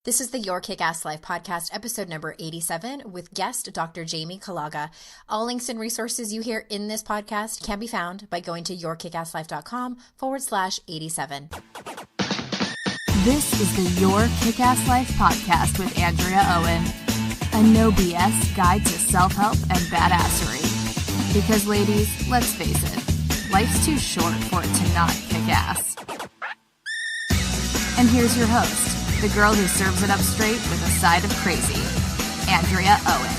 This is the Your Kick-Ass Life podcast, episode number 87, with guest Dr. Jaime Kaluga. All links and resources you hear in this podcast can be found by going to yourkickasslife.com/87. This is the Your Kick-Ass Life podcast with Andrea Owen, a no BS guide to self-help and badassery. Because ladies, let's face it, life's too short for it to not kick ass. And here's your host, the girl who serves it up straight with a side of crazy, Andrea Owen.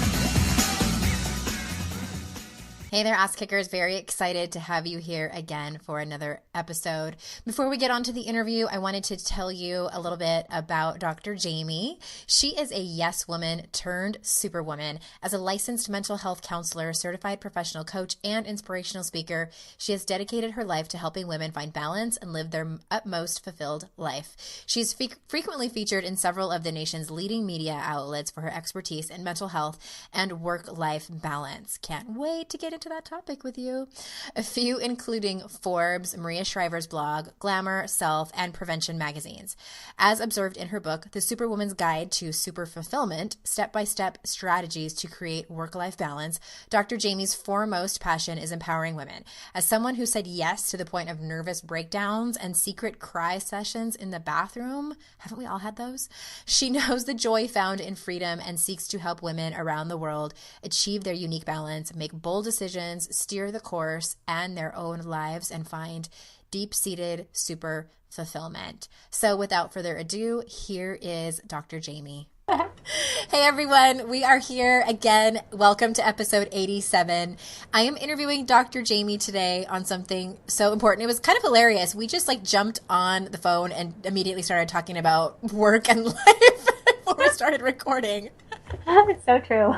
Hey there, ass kickers. Very excited to have you here again for another episode. Before we get on to the interview, I wanted to tell you a little bit about Dr. Jaime. She is a yes woman turned superwoman. As a licensed mental health counselor, certified professional coach, and inspirational speaker, she has dedicated her life to helping women find balance and live their utmost fulfilled life. She's frequently featured in several of the nation's leading media outlets for her expertise in mental health and work-life balance. Can't wait to get into that topic with you. A few including Forbes, Maria Shriver's blog, Glamour, Self, and Prevention magazines. As observed in her book, The Superwoman's Guide to Super Fulfillment, Step-by-Step Strategies to Create Work-Life Balance, Dr. Jaime's foremost passion is empowering women. As someone who said yes to the point of nervous breakdowns and secret cry sessions in the bathroom, haven't we all had those? She knows the joy found in freedom and seeks to help women around the world achieve their unique balance, make bold decisions, steer the course and their own lives, and find deep-seated super fulfillment. So without further ado, here is Dr. Jaime. Hey everyone, we are here again. Welcome to episode 87. I am interviewing Dr. Jaime today on something so important. It was kind of hilarious. We just jumped on the phone and immediately started talking about work and life before we started recording. It's so true.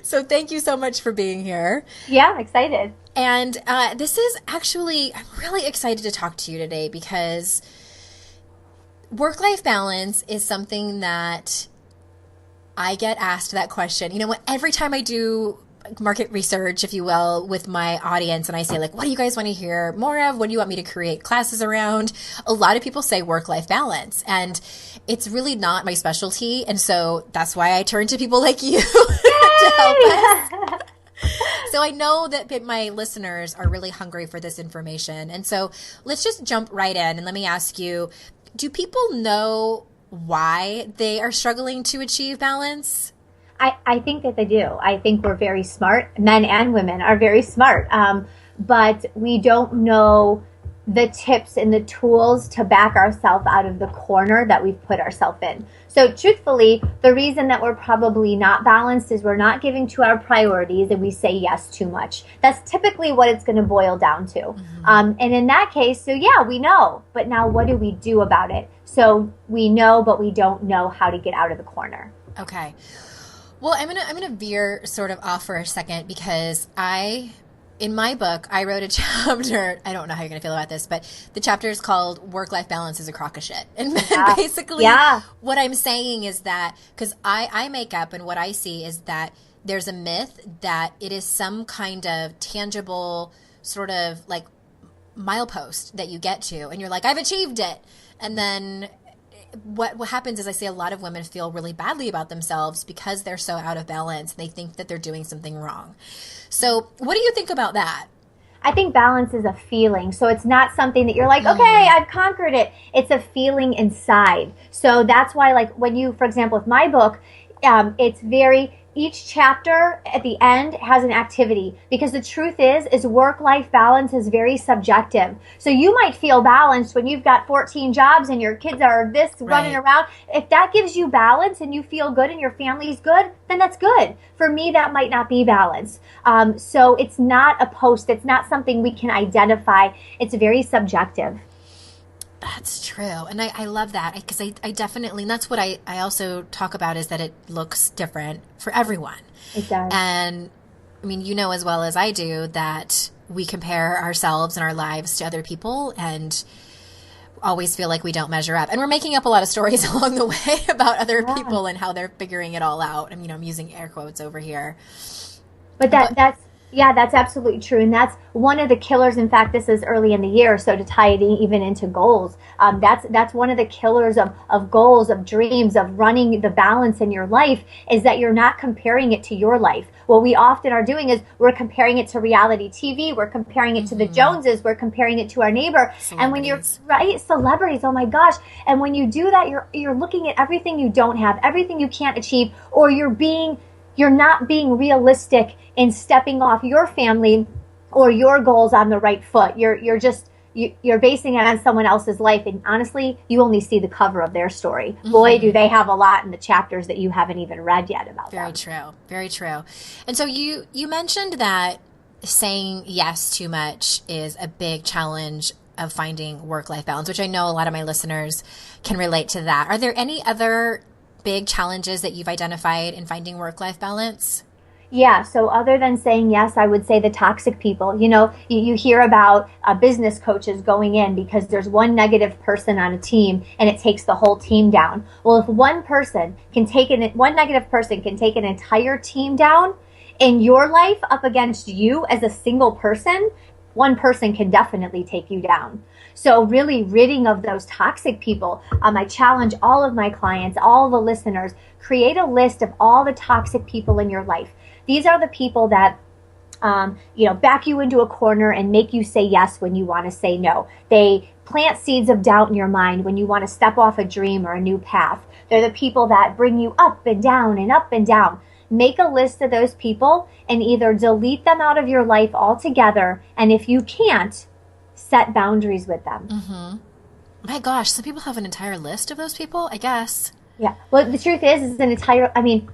So thank you so much for being here. Yeah, I'm excited. And this is actually, I'm really excited to talk to you today because work-life balance is something that I get asked that question. You know, every time I do market research, if you will, with my audience, and I say, what do you guys want to hear more of? What do you want me to create classes around? A lot of people say work-life balance, and it's really not my specialty. And so that's why I turn to people like you to help us. So I know that my listeners are really hungry for this information. And so let's just jump right in and let me ask you, do people know why they are struggling to achieve balance? I think that they do. I think we're very smart. Men and women are very smart. But we don't know the tips and the tools to back ourselves out of the corner that we've put ourselves in. So truthfully, the reason that we're probably not balanced is we're not giving to our priorities and we say yes too much. That's typically what it's going to boil down to. Mm-hmm. And in that case, so yeah, we know. But now what do we do about it? So we know, but we don't know how to get out of the corner. Okay. Well, I'm gonna veer sort of off for a second because in my book, I wrote a chapter. I don't know how you're gonna feel about this, but the chapter is called "Work-Life Balance is a Crock of Shit." And basically, what I'm saying is that because I make up, and what I see is that there's a myth that it is some kind of tangible sort of milepost that you get to, and you're like, I've achieved it, and then what happens is I see a lot of women feel really badly about themselves because they're so out of balance. They think that they're doing something wrong. So what do you think about that? I think balance is a feeling. So it's not something that you're like, okay, I've conquered it. It's a feeling inside. So that's why when you, for example, with my book, it's each chapter at the end has an activity, because the truth is work-life balance is very subjective. So you might feel balanced when you've got 14 jobs and your kids are running around. If that gives you balance and you feel good and your family's good, then that's good. For me, that might not be balance. So it's not a post. It's not something we can identify. It's very subjective. That's true. And I love that because I definitely, and that's what I also talk about, is that it looks different for everyone. It does. And I mean, you know as well as I do that we compare ourselves and our lives to other people and always feel like we don't measure up. And we're making up a lot of stories along the way about other people and how they're figuring it all out. I mean, I'm using air quotes over here. But that's Yeah, that's absolutely true. And that's one of the killers. In fact, this is early in the year, so to tie it even into goals, that's one of the killers of goals, of dreams, of running the balance in your life, is that you're not comparing it to your life. What we often are doing is we're comparing it to reality TV, we're comparing it to the Joneses, we're comparing it to our neighbor. And when you're right, celebrities, oh my gosh. And when you do that, you're looking at everything you don't have, everything you can't achieve, or you're not being realistic in stepping off your family or your goals on the right foot. You're basing it on someone else's life, and honestly, you only see the cover of their story. Boy, do they have a lot in the chapters that you haven't even read yet about them. Very true. Very true. And so you mentioned that saying yes too much is a big challenge of finding work-life balance, which I know a lot of my listeners can relate to that. Are there any other big challenges that you've identified in finding work-life balance? Yeah, so other than saying yes, I would say the toxic people. You hear about business coaches going in because there's one negative person on a team and it takes the whole team down. Well, if one negative person can take an entire team down in your life up against you as a single person, one person can definitely take you down. So really ridding of those toxic people, I challenge all of my clients, all the listeners, create a list of all the toxic people in your life. These are the people that, back you into a corner and make you say yes when you want to say no. They plant seeds of doubt in your mind when you want to step off a dream or a new path. They're the people that bring you up and down and up and down. Make a list of those people and either delete them out of your life altogether, and if you can't, set boundaries with them. Mm-hmm. My gosh, some people have an entire list of those people, I guess. Yeah. Well, the truth is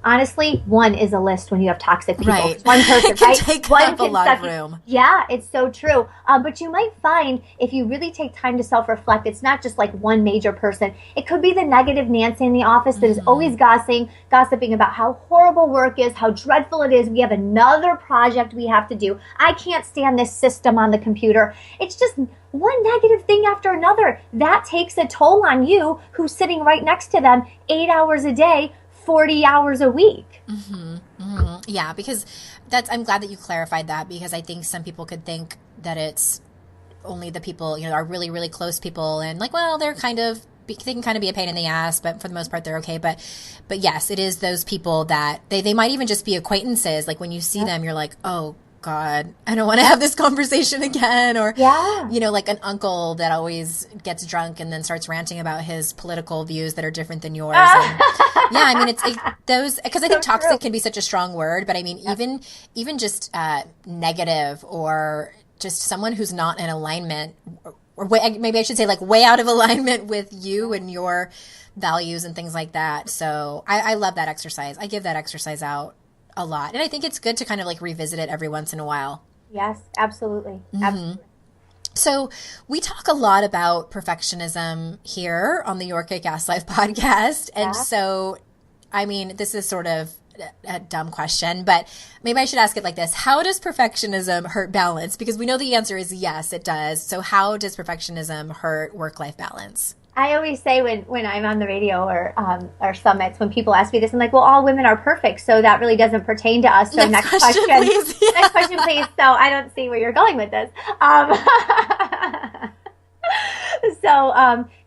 honestly, one is a list when you have toxic people. Right. One person, right? Take one up a lot of room. Yeah, it's so true. But you might find if you really take time to self-reflect, it's not just like one major person. It could be the negative Nancy in the office that is always gossiping about how horrible work is, how dreadful it is. We have another project we have to do. I can't stand this system on the computer. It's just one negative thing after another. That takes a toll on you who's sitting right next to them 8 hours a day, 40 hours a week. Mm-hmm. Mm-hmm. Yeah, because I'm glad that you clarified that, because I think some people could think that it's only the people, are really, really close people and like, well, they can kind of be a pain in the ass, but for the most part, they're okay. But yes, it is those people that they might even just be acquaintances. Like when you see them, you're like, oh, God, I don't want to have this conversation again. Or, like an uncle that always gets drunk and then starts ranting about his political views that are different than yours. And, it's those, because I think so toxic can be such a strong word, but even just negative, or just someone who's not in alignment, or maybe I should say like way out of alignment with you and your values and things like that. So I love that exercise. I give that exercise out a lot. And I think it's good to kind of like revisit it every once in a while. Yes, absolutely. Mm-hmm. Absolutely. So we talk a lot about perfectionism here on the Your Kick-Ass Life podcast. And so, this is sort of a dumb question, but maybe I should ask it like this. How does perfectionism hurt balance? Because we know the answer is yes, it does. So how does perfectionism hurt work-life balance? I always say when I'm on the radio or summits, when people ask me this, I'm like, well, all women are perfect, so that really doesn't pertain to us. So next question, please. Yeah. Next question, please. So I don't see where you're going with this.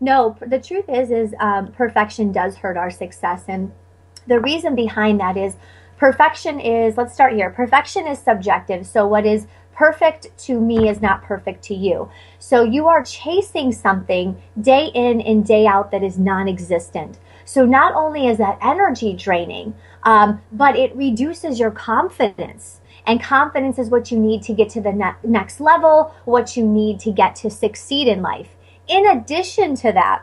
No, the truth is perfection does hurt our success. And the reason behind that is let's start here. Perfection is subjective. So what is perfect to me is not perfect to you. So you are chasing something day in and day out that is non-existent. So not only is that energy draining, but it reduces your confidence. And confidence is what you need to get to the next level, what you need to get to succeed in life. In addition to that,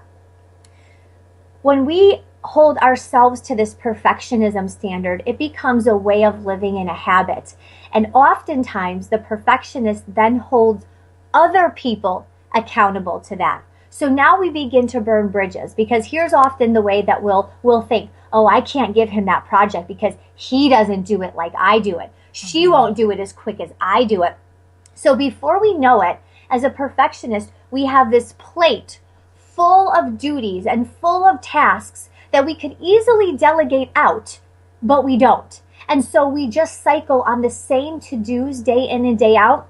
when we hold ourselves to this perfectionism standard, it becomes a way of living and a habit. And oftentimes the perfectionist then holds other people accountable to that. So now we begin to burn bridges, because here's often the way that we'll think, oh, I can't give him that project because he doesn't do it like I do it. She won't do it as quick as I do it. So before we know it, as a perfectionist, we have this plate full of duties and full of tasks that we could easily delegate out, but we don't. And so we just cycle on the same to-dos day in and day out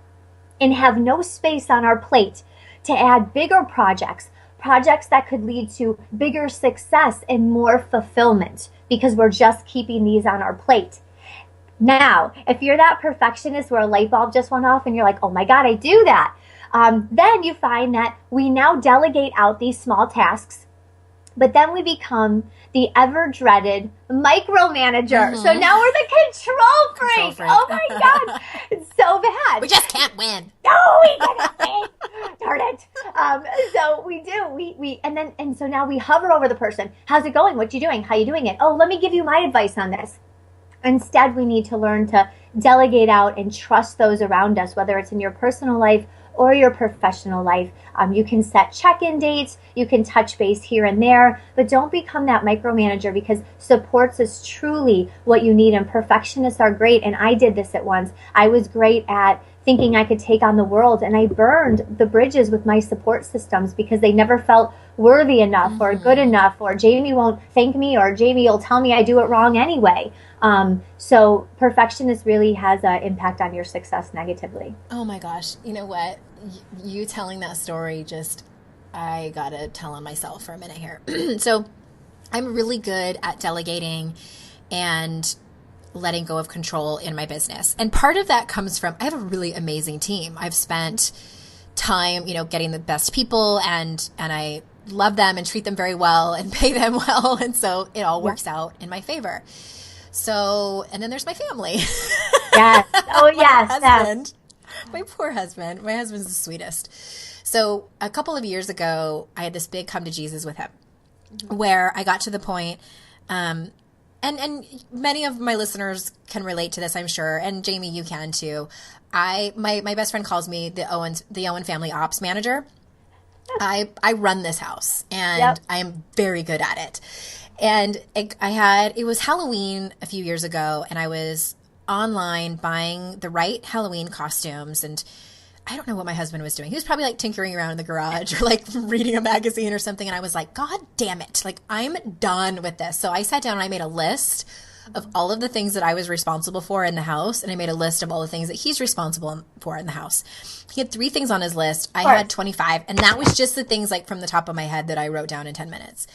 and have no space on our plate to add bigger projects that could lead to bigger success and more fulfillment, because we're just keeping these on our plate. Now, if you're that perfectionist where a light bulb just went off and you're like, oh my God, I do that. Then you find that we now delegate out these small tasks, but then we become the ever-dreaded micromanager. So now we're the control freak. Oh my God, it's so bad. We just can't win. No, we cannot win. Darn it. So we do. And so now we hover over the person. How's it going? What you doing? How you doing it? Oh, let me give you my advice on this. Instead, we need to learn to delegate out and trust those around us, whether it's in your personal life or your professional life. You can set check-in dates, you can touch base here and there, but don't become that micromanager, because supports is truly what you need, and perfectionists are great. And I did this at once. I was great at thinking I could take on the world, and I burned the bridges with my support systems because they never felt worthy enough or good enough, or Jamie won't thank me, or Jamie will tell me I do it wrong anyway. So perfectionist really has an impact on your success negatively. Oh my gosh. You know what? You telling that story, I gotta tell on myself for a minute here. So I'm really good at delegating and letting go of control in my business. And part of that comes from, I have a really amazing team. I've spent time, getting the best people, and I love them and treat them very well and pay them well. And so it all works out in my favor. So, and then there's my family. Yes. Oh, yes. My husband. My poor husband. My husband's the sweetest. So a couple of years ago, I had this big come to Jesus with him, where I got to the point, and many of my listeners can relate to this, I'm sure. And Jamie, you can too. My best friend calls me the Owen family ops manager. I run this house, and I am very good at it. And it was Halloween a few years ago, and I was online buying the right Halloween costumes, and I don't know what my husband was doing. He was probably like tinkering around in the garage or like reading a magazine or something. And I was like, God damn it. Like, I'm done with this. So I sat down and I made a list of all of the things that I was responsible for in the house. And I made a list of all the things that he's responsible for in the house. He had 3 things on his list. I had 25. And that was just the things like from the top of my head that I wrote down in 10 minutes.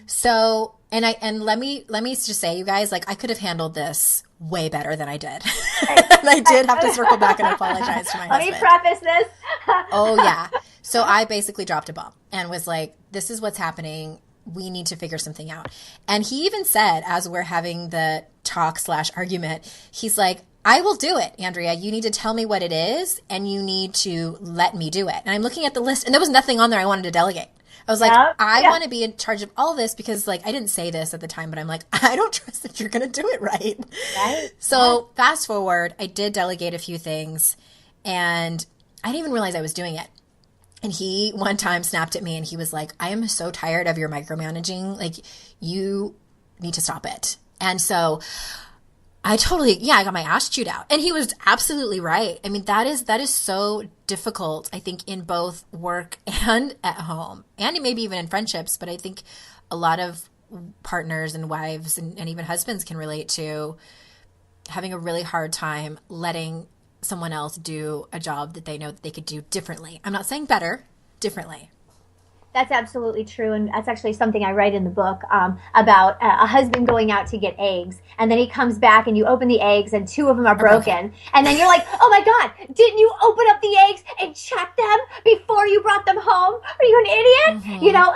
So, and let me just say, you guys, like, I could have handled this way better than I did. And I did have to circle back and apologize to my husband. Let me preface this. Oh, yeah. So I basically dropped a bomb and was like, this is what's happening. We need to figure something out. And he even said, as we're having the talk/argument, he's like, I will do it, Andrea. You need to tell me what it is, and you need to let me do it. And I'm looking at the list, and there was nothing on there I wanted to delegate. I was like, I want to be in charge of all this, because like, I didn't say this at the time, but I'm like, I don't trust that you're going to do it right. So fast forward, I did delegate a few things, and I didn't even realize I was doing it. And he one time snapped at me and he was like, I am so tired of your micromanaging. Like, you need to stop it. And so I got my ass chewed out. And he was absolutely right. I mean, that is so difficult, I think, in both work and at home, and maybe even in friendships. But I think a lot of partners and wives and even husbands can relate to having a really hard time letting someone else do a job that they know that they could do differently. I'm not saying better, differently. That's absolutely true, and that's actually something I write in the book about a husband going out to get eggs, and then he comes back and you open the eggs and 2 of them are broken. And then you're like, oh my God, didn't you open up the eggs and check them before you brought them home? Are you an idiot? Mm-hmm. You know,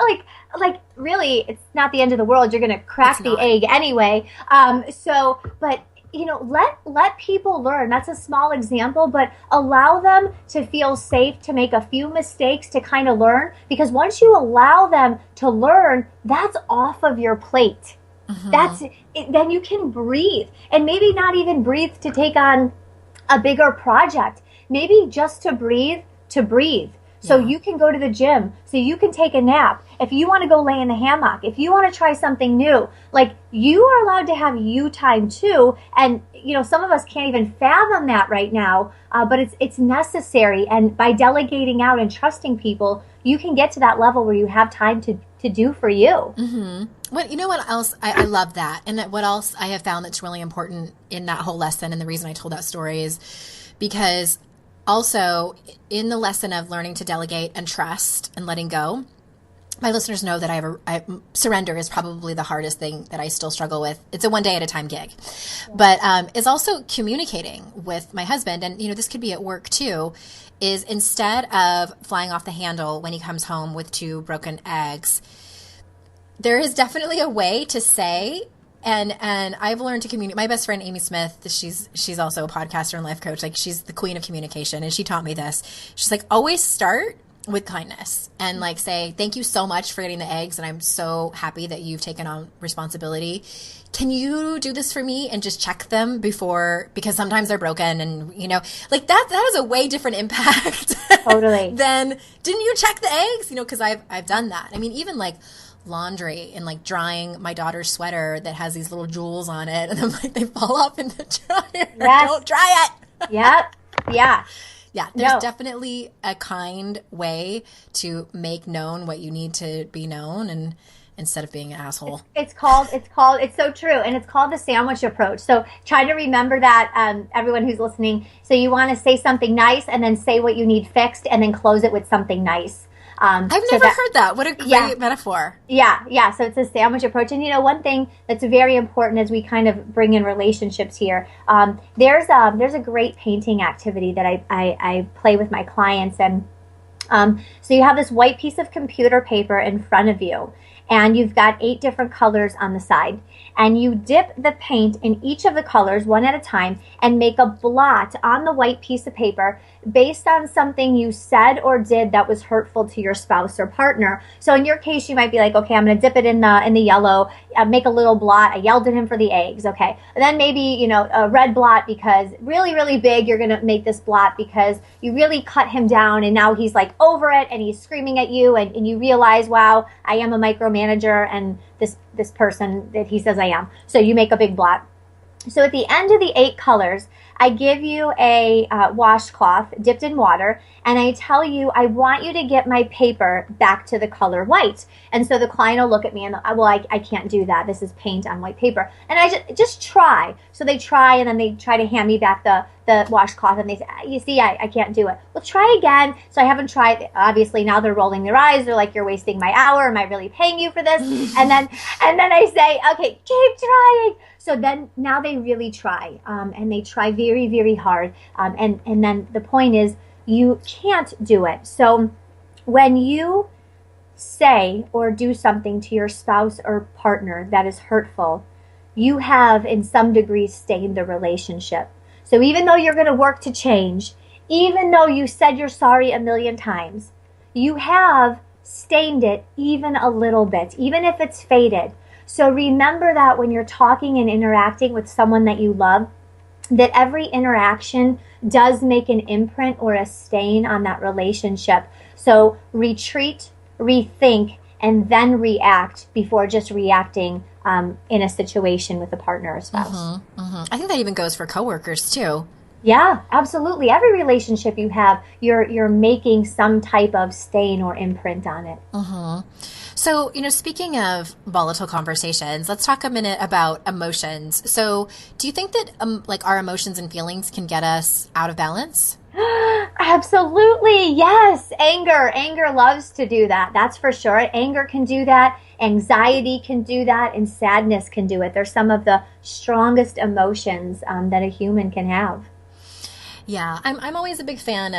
like really, it's not the end of the world. You're going to crack the egg anyway. But you know, let people learn. That's a small example, but allow them to feel safe to make a few mistakes to kind of learn, because once you allow them to learn, that's off of your plate. Mm-hmm. Then you can breathe, and maybe not even breathe to take on a bigger project, maybe just to breathe. So you can go to the gym, so you can take a nap. If you want to go lay in the hammock, if you want to try something new, like, you are allowed to have you time too. And, you know, some of us can't even fathom that right now, but it's necessary. And by delegating out and trusting people, you can get to that level where you have time to do for you. Mm-hmm. You know what else? I love that. And what else I have found that's really important in that whole lesson, and the reason I told that story is because also in the lesson of learning to delegate and trust and letting go, my listeners know that surrender is probably the hardest thing that I still struggle with. It's a one day at a time gig, but is also communicating with my husband. And, this could be at work too, is instead of flying off the handle when he comes home with 2 broken eggs, there is definitely a way to say, and I've learned to communicate. My best friend, Amy Smith, she's also a podcaster and life coach. Like, she's the queen of communication. And she taught me this. She's like, always start with kindness and like say, thank you so much for getting the eggs. And I'm so happy that you've taken on responsibility. Can you do this for me and just check them before, because sometimes they're broken and, like that has a way different impact. Totally. Than, didn't you check the eggs? Cause I've done that. I mean, even like laundry and like drying my daughter's sweater that has these little jewels on it. And I'm like, they fall off in the dryer. Yes. Don't dry it. Yep. Yeah. Yeah, there's definitely a kind way to make known what you need to be known, and instead of being an asshole. It's so true. And it's called the sandwich approach. So try to remember that, everyone who's listening. So you want to say something nice and then say what you need fixed and then close it with something nice. I've never heard that. What a great metaphor. Yeah. So it's a sandwich approach. And, one thing that's very important as we kind of bring in relationships here, there's a great painting activity that I play with my clients. And so you have this white piece of computer paper in front of you, and you've got 8 different colors on the side. And you dip the paint in each of the colors one at a time and make a blot on the white piece of paper based on something you said or did that was hurtful to your spouse or partner. So in your case, you might be like, okay, I'm going to dip it in the yellow, make a little blot. I yelled at him for the eggs. Okay. And then maybe, a red blot because really, really big, you're going to make this blot because you really cut him down and now he's like over it and he's screaming at you and you realize, wow, I am a micromanager and this person that he says I am. So you make a big blot. So at the end of the 8 colors, I give you a washcloth dipped in water, and I tell you, I want you to get my paper back to the color white. And so the client will look at me and, I can't do that. This is paint on white paper. And I just try. So they try, and then they try to hand me back the washcloth, and they say, you see, I can't do it. Well, try again. So I haven't tried. Obviously, now they're rolling their eyes. They're like, you're wasting my hour. Am I really paying you for this? and then I say, okay, keep trying. So then now they really try, and they try very, very hard. And then the point is, you can't do it. So when you say or do something to your spouse or partner that is hurtful, you have in some degree stained the relationship. So even though you're going to work to change, even though you said you're sorry a million times, you have stained it even a little bit, even if it's faded. So remember that when you're talking and interacting with someone that you love, that every interaction does make an imprint or a stain on that relationship. So retreat, rethink, and then react before just reacting in a situation with a partner or spouse. I think that even goes for coworkers too. Yeah, absolutely. Every relationship you have, you're making some type of stain or imprint on it. So, speaking of volatile conversations, let's talk a minute about emotions. So, do you think that our emotions and feelings can get us out of balance? Absolutely. Yes. Anger loves to do that. That's for sure. Anger can do that. Anxiety can do that, and sadness can do it. They're some of the strongest emotions that a human can have. Yeah, I'm always a big fan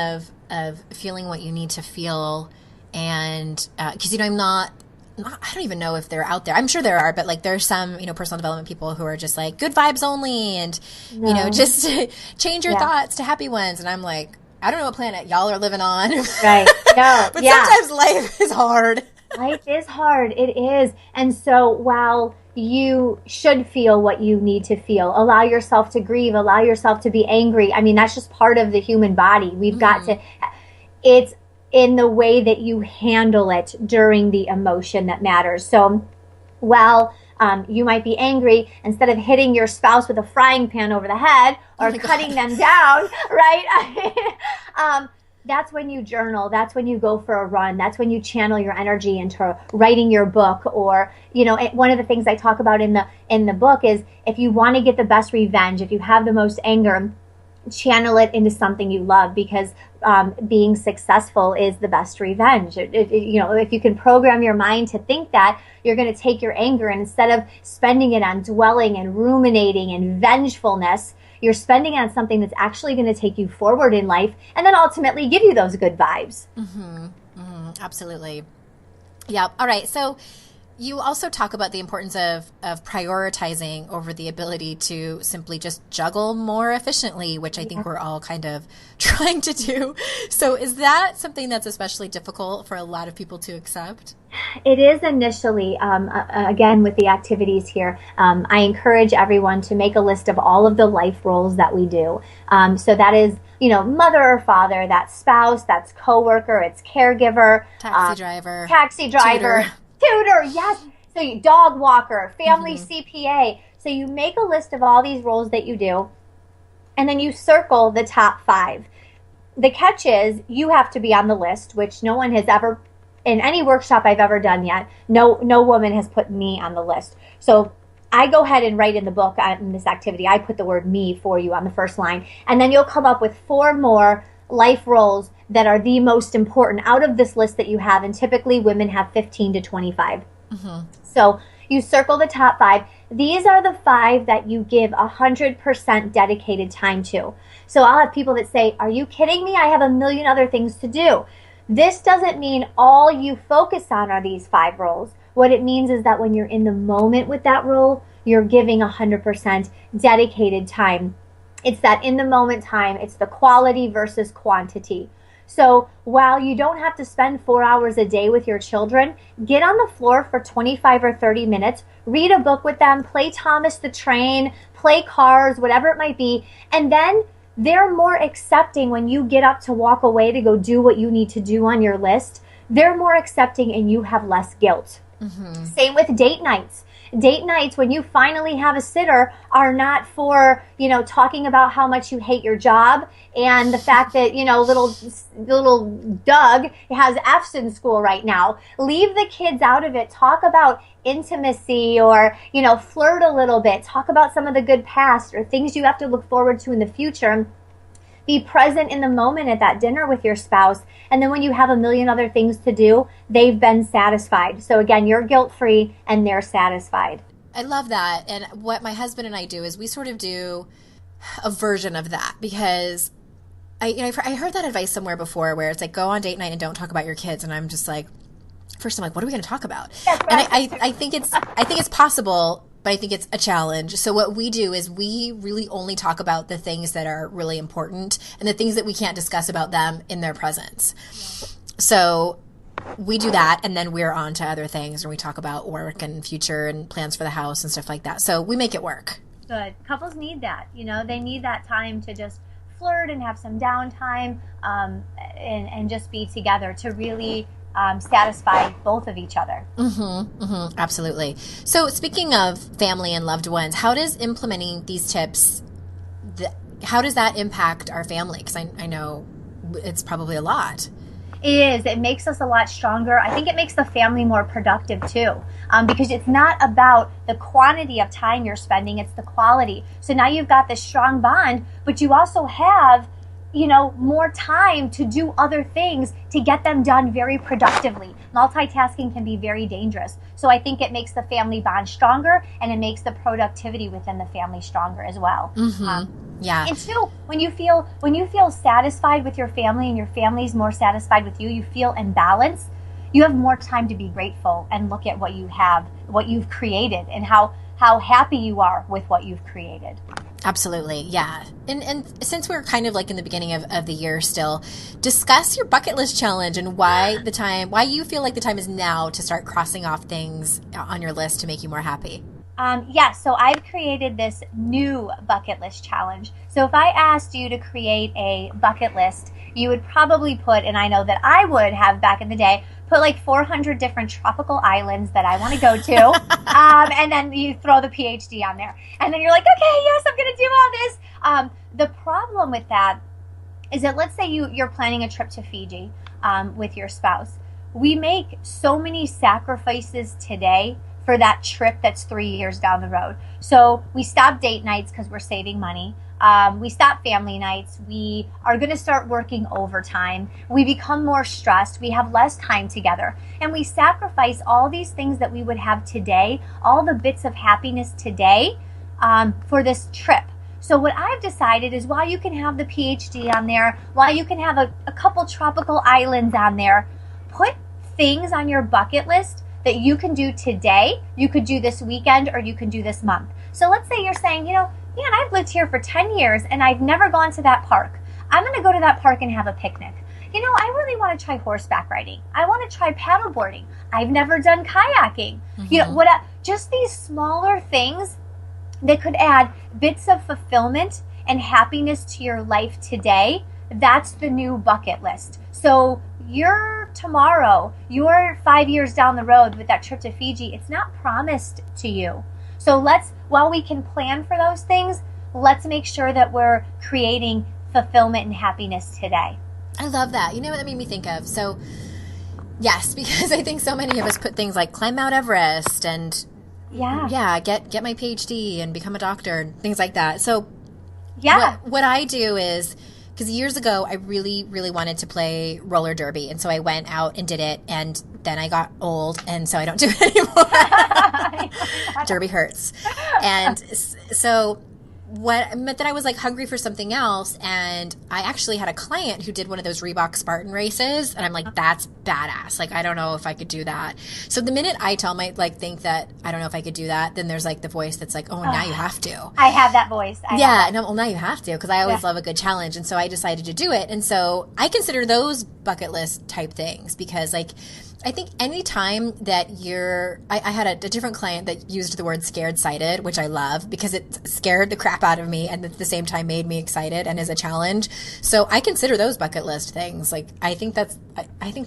of feeling what you need to feel, and because I don't even know if they're out there. I'm sure there are, but there's some personal development people who are just like good vibes only, and just change your thoughts to happy ones. And I'm like, I don't know what planet y'all are living on, right? No, but sometimes life is hard. Life is hard. It is, and so while you should feel what you need to feel, allow yourself to grieve, allow yourself to be angry. I mean, that's just part of the human body. We've got to. It's in the way that you handle it during the emotion that matters. So while you might be angry, instead of hitting your spouse with a frying pan over the head or cutting them down, right? that's when you journal. That's when you go for a run. That's when you channel your energy into writing your book. Or, one of the things I talk about in the book is if you want to get the best revenge, if you have the most anger, channel it into something you love, because being successful is the best revenge. If you can program your mind to think that, you're going to take your anger, and instead of spending it on dwelling and ruminating and vengefulness, you're spending it on something that's actually going to take you forward in life and then ultimately give you those good vibes. Absolutely. Yeah. All right. So you also talk about the importance of prioritizing over the ability to simply just juggle more efficiently, which I think we're all kind of trying to do. So is that something that's especially difficult for a lot of people to accept? It is initially, again, with the activities here. I encourage everyone to make a list of all of the life roles that we do. So that is, mother or father, that's spouse, that's coworker, it's caregiver, taxi driver, tutor, yes. So you dog walker, family CPA. So you make a list of all these roles that you do, and then you circle the top 5. The catch is you have to be on the list, which no one has ever, in any workshop I've ever done yet, no woman has put me on the list. So I go ahead and write in the book on this activity, I put the word me for you on the first line, and then you'll come up with 4 more life roles that are the most important out of this list that you have, and typically women have 15 to 25. So you circle the top 5. These are the 5 that you give 100% dedicated time to. So I'll have people that say, are you kidding me? I have a million other things to do. This doesn't mean all you focus on are these 5 roles. What it means is that when you're in the moment with that role, you're giving 100% dedicated time. It's that in the moment time. It's the quality versus quantity. So while you don't have to spend 4 hours a day with your children, get on the floor for 25 or 30 minutes, read a book with them, play Thomas the Train, play Cars, whatever it might be. And then they're more accepting when you get up to walk away to go do what you need to do on your list. They're more accepting and you have less guilt. Same with date nights. Date nights, when you finally have a sitter, are not for, talking about how much you hate your job and the fact that, little Doug has F's in school right now. Leave the kids out of it. Talk about intimacy or, flirt a little bit. Talk about some of the good past or things you have to look forward to in the future. Be present in the moment at that dinner with your spouse. And then when you have a million other things to do, they've been satisfied. So again, you're guilt-free and they're satisfied. I love that. And what my husband and I do is we sort of do a version of that, because I heard that advice somewhere before where it's like, go on date night and don't talk about your kids. And I'm just like, first I'm like, what are we going to talk about? That's right. And I think it's possible, but I think it's a challenge. So what we do is we really only talk about the things that are really important and the things that we can't discuss about them in their presence. So we do that, and then we're on to other things, and we talk about work and future and plans for the house and stuff like that. So we make it work. Good. Couples need that. They need that time to just flirt and have some downtime and just be together to really satisfy both of each other. Absolutely. So speaking of family and loved ones, how does implementing these tips, how does that impact our family? Because I know it's probably a lot. It is. It makes us a lot stronger. I think it makes the family more productive too, because it's not about the quantity of time you're spending, it's the quality. So now you've got this strong bond, but you also have more time to do other things to get them done very productively. Multitasking can be very dangerous. So I think it makes the family bond stronger, and it makes the productivity within the family stronger as well. Yeah. And two, when you feel satisfied with your family and your family's more satisfied with you, you feel in balance, you have more time to be grateful and look at what you have, what you've created, and how happy you are with what you've created. Absolutely. Yeah. And since we're kind of like in the beginning of the year still, discuss your bucket list challenge and why you feel like the time is now to start crossing off things on your list to make you more happy. So I've created this new bucket list challenge. So if I asked you to create a bucket list, you would probably put, and I know that I would have back in the day, put like 400 different tropical islands that I want to go to. And then you throw the PhD on there. And then you're like, okay, yes, I'm going to do all this. The problem with that is that let's say you're planning a trip to Fiji with your spouse. We make so many sacrifices today for that trip that's 3 years down the road. So we stop date nights because we're saving money. We stop family nights. We are going to start working overtime. We become more stressed. We have less time together. And we sacrifice all these things that we would have today, all the bits of happiness today for this trip. So what I've decided is while you can have the PhD on there, while you can have a couple tropical islands on there, put things on your bucket list that you can do today, you could do this weekend, or you can do this month. So let's say you're saying, man, I've lived here for 10 years and I've never gone to that park. I'm going to go to that park and have a picnic. I really want to try horseback riding. I want to try paddleboarding. I've never done kayaking. Just these smaller things that could add bits of fulfillment and happiness to your life today. That's the new bucket list. So your tomorrow, you're 5 years down the road with that trip to Fiji, it's not promised to you. So while we can plan for those things, let's make sure that we're creating fulfillment and happiness today. I love that. You know what that made me think of? So, yes, because I think so many of us put things like climb Mount Everest and get my PhD and become a doctor and things like that. So, what I do is, because years ago I really, really wanted to play roller derby, and so I went out and did it, and then I got old, and so I don't do it anymore. Derby hurts. And so what meant that I was like hungry for something else, and I actually had a client who did one of those Reebok Spartan races, and I'm like, that's badass. Like, I don't know if I could do that. So the minute I tell my think that I don't know if I could do that, then there's like the voice that's like, oh, now you have to. I have that voice. Well, now you have to, because I always love a good challenge, and so I decided to do it. And so I consider those bucket list type things, because like I think any time that I had a different client that used the word scared sighted, which I love because it scared the crap out of me and at the same time made me excited and is a challenge. So I consider those bucket list things. Like, I think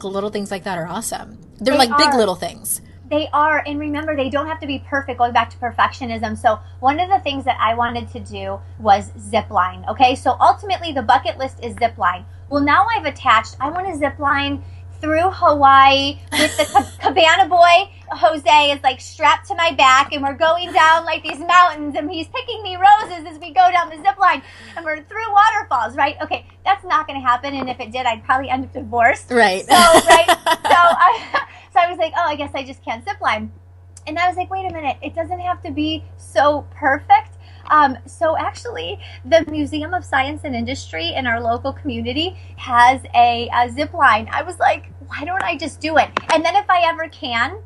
little things like that are awesome. They're like big little things. They are. And remember, they don't have to be perfect, going back to perfectionism. So one of the things that I wanted to do was zip line. Okay. So ultimately the bucket list is zip line. Well, now I want to zip line through Hawaii with the cabana boy. Jose is like strapped to my back, and we're going down like these mountains, and he's picking me roses as we go down the zip line, and we're through waterfalls, right? Okay, that's not going to happen, and if it did, I'd probably end up divorced. Right. So I was like, I guess I just can't zip line. And I was like, wait a minute, it doesn't have to be so perfect. So actually, the Museum of Science and Industry in our local community has a zip line. I was like, why don't I just do it? And then if I ever can,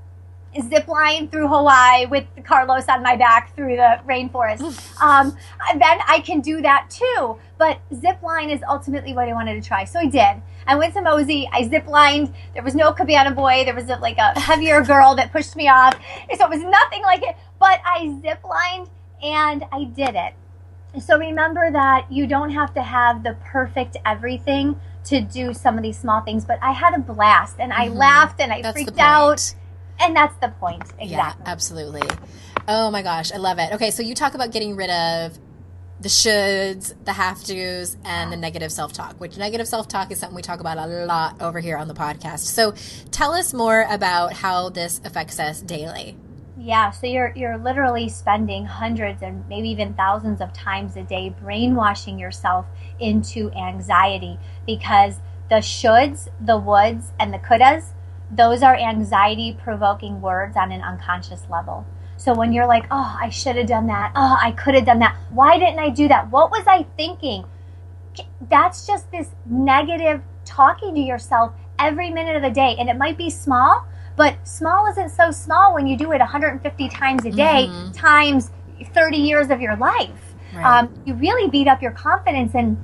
zip line through Hawaii with Carlos on my back through the rainforest, then I can do that too. But zip line is ultimately what I wanted to try. So I did. I went to Mosey. I zip lined. There was no cabana boy. There was a heavier girl that pushed me off. So it was nothing like it. But I zip lined. And I did it. So remember that you don't have to have the perfect everything to do some of these small things. But I had a blast, and I laughed, and I freaked out. And that's the point. Exactly. Yeah, absolutely. Oh my gosh, I love it. Okay, so you talk about getting rid of the shoulds, the have-tos, and the negative self-talk, which negative self-talk is something we talk about a lot over here on the podcast. So tell us more about how this affects us daily. Yeah, so you're literally spending hundreds and maybe even thousands of times a day brainwashing yourself into anxiety, because the shoulds, the woulds, and the couldas, those are anxiety-provoking words on an unconscious level. So when you're like, oh, I should have done that. Oh, I could have done that. Why didn't I do that? What was I thinking? That's just this negative talking to yourself every minute of the day. And it might be small, but small isn't so small when you do it 150 times a day times 30 years of your life. Right. You really beat up your confidence and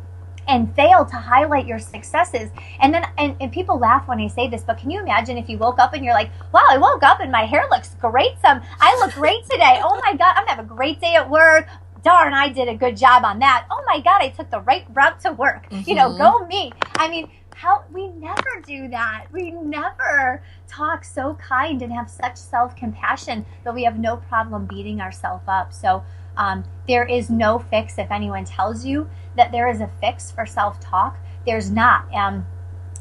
fail to highlight your successes. And then and people laugh when I say this, but can you imagine if you woke up and you're like, wow, I woke up and my hair looks great. I look great today. Oh my God, I'm gonna have a great day at work. Darn, I did a good job on that. Oh my God, I took the right route to work. Go me. I mean, we never do that. We never talk so kind and have such self-compassion that we have no problem beating ourselves up. So there is no fix. If anyone tells you that there is a fix for self-talk, There's not.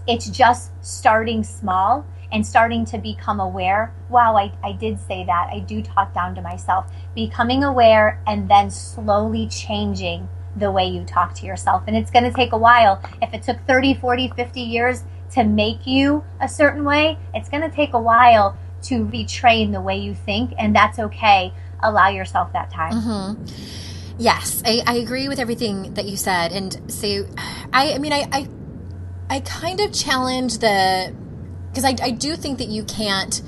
It's just starting small and starting to become aware. Wow, I did say that. I do talk down to myself. Becoming aware and then slowly changing the way you talk to yourself. And it's going to take a while. If it took 30, 40, 50 years to make you a certain way, it's going to take a while to retrain the way you think, and that's okay. Allow yourself that time. Mm-hmm. Yes, I agree with everything that you said. And so, I kind of challenge because I do think that you can't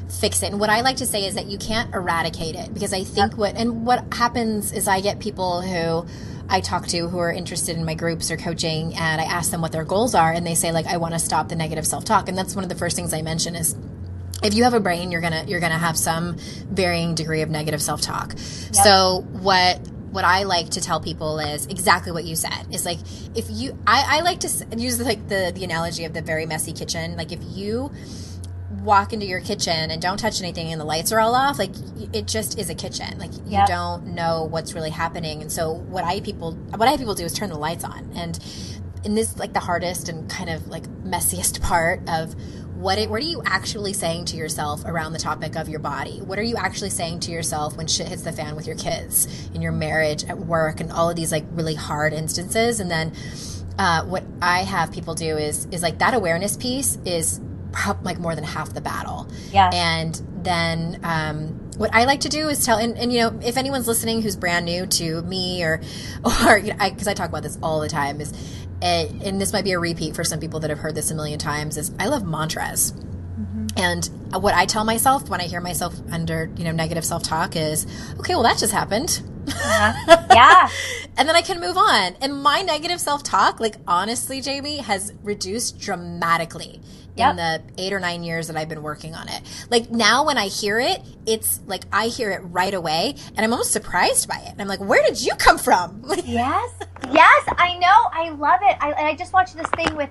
fix it. And what I like to say is that you can't eradicate it, because I think what happens is I get people who I talk to who are interested in my groups or coaching, and I ask them what their goals are, and they say, like, I want to stop the negative self-talk. And that's one of the first things I mention is, if you have a brain, you're gonna have some varying degree of negative self-talk. Yep. So what I like to tell people is exactly what you said. Is like, if you, I like to use like the analogy of the very messy kitchen. Like, if you walk into your kitchen and don't touch anything and the lights are all off, like, it just is a kitchen. Like, you don't know what's really happening. And so what I have people do is turn the lights on. And in this, like, the hardest and kind of like messiest part of what are you actually saying to yourself around the topic of your body? What are you actually saying to yourself when shit hits the fan with your kids, in your marriage, at work, and all of these like really hard instances? And then what I have people do is like, that awareness piece is like more than half the battle. Yeah. And then what I like to do is tell, and you know, if anyone's listening who's brand new to me or you know, because I talk about this all the time, is, and this might be a repeat for some people that have heard this a million times, is I love mantras. Mm-hmm. And what I tell myself when I hear myself under, you know, negative self-talk is, okay, well, that just happened. Yeah. And then I can move on. And my negative self-talk, like, honestly, Jamie, has reduced dramatically in the 8 or 9 years that I've been working on it. Like, now when I hear it, it's like I hear it right away, and I'm almost surprised by it. And I'm like, where did you come from? Yes, I know. I love it. I just watched this thing with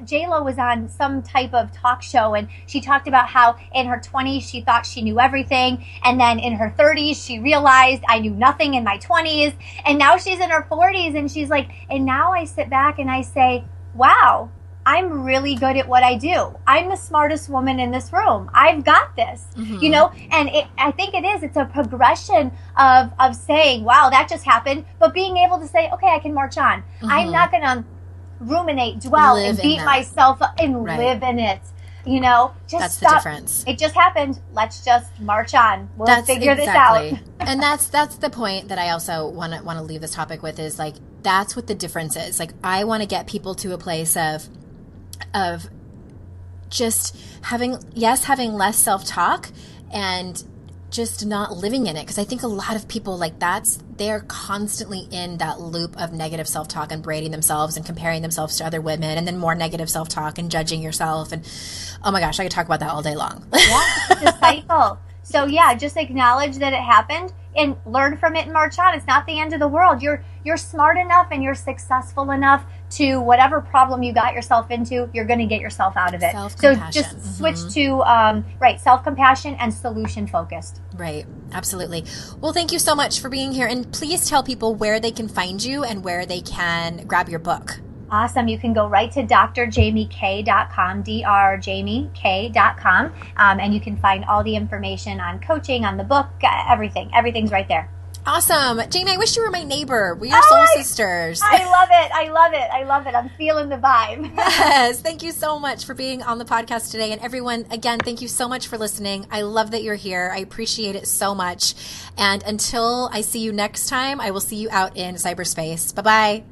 J-Lo was on some type of talk show, and she talked about how in her 20s she thought she knew everything, and then in her 30s she realized, I knew nothing in my 20s, and now she's in her 40s, and she's like, and now I sit back and I say, wow, I'm really good at what I do. I'm the smartest woman in this room. I've got this, you know, and I think it's a progression of saying, wow, that just happened, but being able to say, okay, I can march on. Mm-hmm. I'm not going to ruminate, dwell, and beat myself up and live in it. You know, just that's stop. The difference. It just happened. Let's just march on. We'll figure this out. And that's the point that I also want to leave this topic with, is like, that's what the difference is. Like, I want to get people to a place of just having less self-talk and just not living in it. Because I think a lot of people, like, they're constantly in that loop of negative self-talk and berating themselves and comparing themselves to other women, and then more negative self-talk and judging yourself. And oh my gosh, I could talk about that all day long. Yeah, it's a cycle. So yeah, just acknowledge that it happened and learn from it and march on. It's not the end of the world. You're smart enough and you're successful enough to whatever problem you got yourself into, you're going to get yourself out of it. So just switch to self-compassion and solution focused. Right. Absolutely. Well, thank you so much for being here. And please tell people where they can find you and where they can grab your book. Awesome. You can go right to drjamiek.com, drjamiek.com, and you can find all the information on coaching, on the book, everything. Everything's right there. Awesome. Jamie, I wish you were my neighbor. We are soul sisters. I love it. I love it. I love it. I'm feeling the vibe. Yes. Thank you so much for being on the podcast today. And everyone, again, thank you so much for listening. I love that you're here. I appreciate it so much. And until I see you next time, I will see you out in cyberspace. Bye-bye.